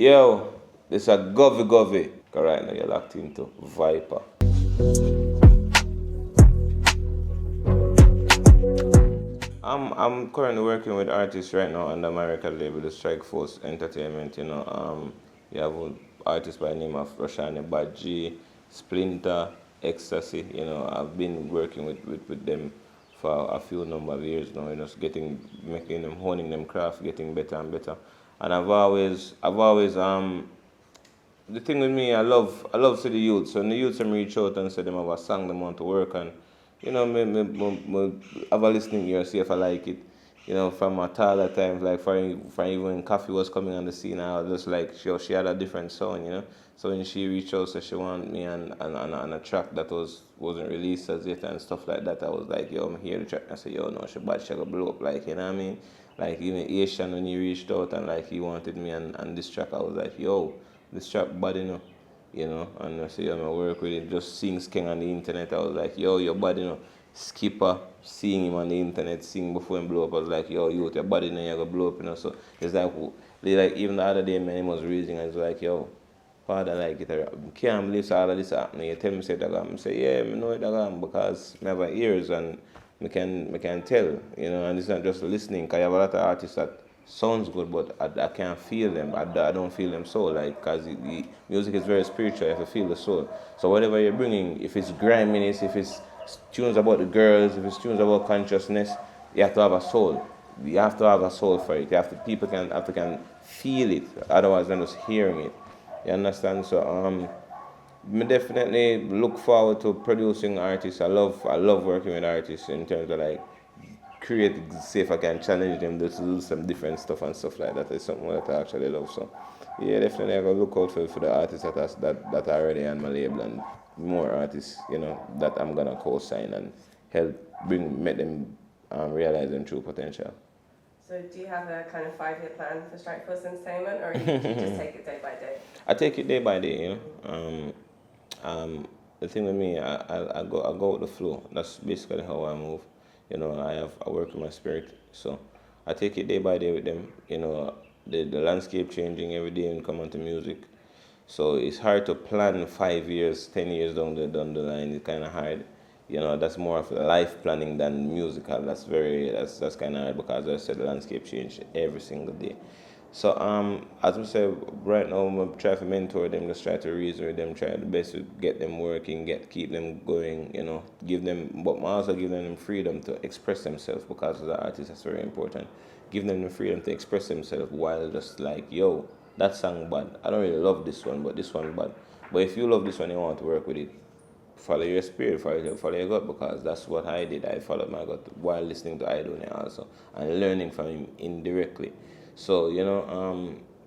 Yo, this a Govy. Cause right now you're locked into Viper. I'm currently working with artists right now under my record label, the Strikeforce Entertainment. You have artists by the name of Rashani, Badgie, Splinter, Ecstasy. I've been working with them for a few number of years now. Just making them, honing them craft, getting better and better. And I've always the thing with me, I love to the youth. So when the youth them reach out and say them have a song they want to work on, me have a listening ear, see if I like it. From a taller times, like for even when Koffee was coming on the scene, I was just like she had a different sound. So when she reached out, so she wanted me on a track that wasn't released as yet and stuff like that. I was like, yo, I'm here the track. I said, yo, no, she bad, she gonna blow up, like, you know what I mean? Like even Aytian when he reached out and like he wanted me on this track, I was like, yo, this track bad and I say, yo, I work with it. Just seeing Skeng on the internet, I was like, yo, your body. Skipper, seeing him on the internet, seeing before him blow up, I was like, yo, you with your body, you're gonna blow up. So it's like even the other day, man, he was reading, and it's like, yo, father, like, can't believe so all of this happening. You tell me, say, that I say, yeah, I know it, because I have ears and I can tell, and it's not just listening, because you have a lot of artists that sounds good, but I can't feel them. I don't feel them soul, like, because the music is very spiritual. You have to feel the soul. So whatever you're bringing, if it's griminess, if it's tunes about the girls, if it's tunes about consciousness, you have to have a soul. You have to have a soul for it. People can feel it. Otherwise, they're just hearing it. You understand? So I definitely look forward to producing artists. I love working with artists in terms of like create, see if I can challenge them to do some different stuff and stuff like that. Is something that I actually love. So yeah, definitely I gotta look out for the artists that are already on my label and more artists, that I'm gonna co-sign and help make them realize their true potential. So do you have a kind of 5-year plan for Strikeforce Entertainment, or do you just take it day by day? I take it day by day. The thing with me, I go with the flow. That's basically how I move. I work with my spirit, so I take it day by day with them. The landscape changing every day and come onto music, so it's hard to plan 5 years, 10 years down the line. It's kind of hard. That's more of life planning than musical. That's kind of hard because as I said, the landscape change every single day. So as I said, right now I'm trying to mentor them, just try to reason with them, try the best to get them working, keep them going, give them, but also give them freedom to express themselves, because as an artist that's very important. Give them the freedom to express themselves while just like, yo, that song bad. I don't really love this one, but this one bad. But if you love this one, you want to work with it, follow your spirit, follow your gut, because that's what I did. I followed my gut while listening to Aytian also and learning from him indirectly. So,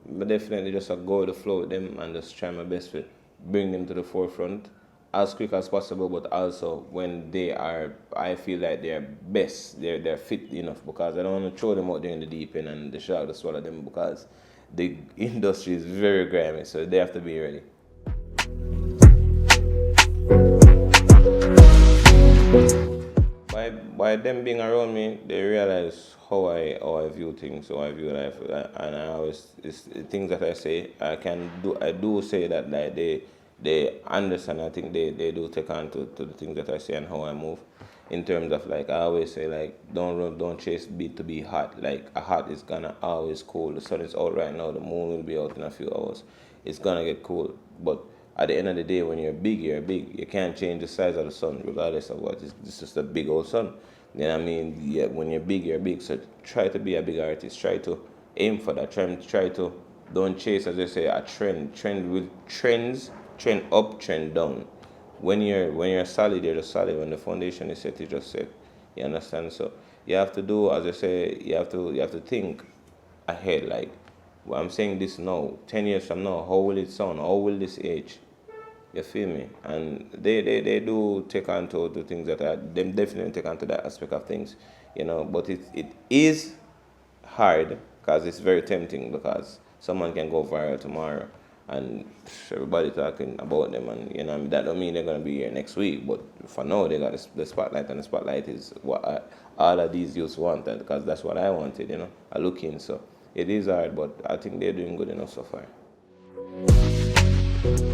but definitely just go with the flow with them and just try my best to bring them to the forefront as quick as possible, but also when I feel like they're best, they're fit enough, because I don't want to throw them out there in the deep end and the shark to swallow them, because the industry is very grimy, so they have to be ready. By them being around me, they realize how I view things, how I view life, and I always it's the things that I say I do say that like they understand. I think they do take on to the things that I say and how I move. In terms of like I always say, like, don't chase beat to be hot. Like a hot is gonna always cool. The sun is out right now. The moon will be out in a few hours. It's gonna get cool, but at the end of the day, when you're big, you're big. You can't change the size of the sun, regardless of what. It's just a big old sun. You know what I mean? Yeah, when you're big, you're big. So try to be a big artist. Try to aim for that. Try to don't chase, as they say, a trend. Trend up, trend down. When you're solid, you're just solid. When the foundation is set, you just set. You understand? So you have to do, as I say, you have to think ahead. Like, well, I'm saying this now. 10 years from now, how will it sound? How will this age? You feel me? And they do take on to the things that them definitely take on to that aspect of things, But it is hard, because it's very tempting, because someone can go viral tomorrow and everybody talking about them, and that don't mean they're gonna be here next week. But for now, they got the spotlight, and the spotlight is what all of these youths wanted, because that's what I wanted. I look in, so it is hard, but I think they're doing good enough so far. Bye.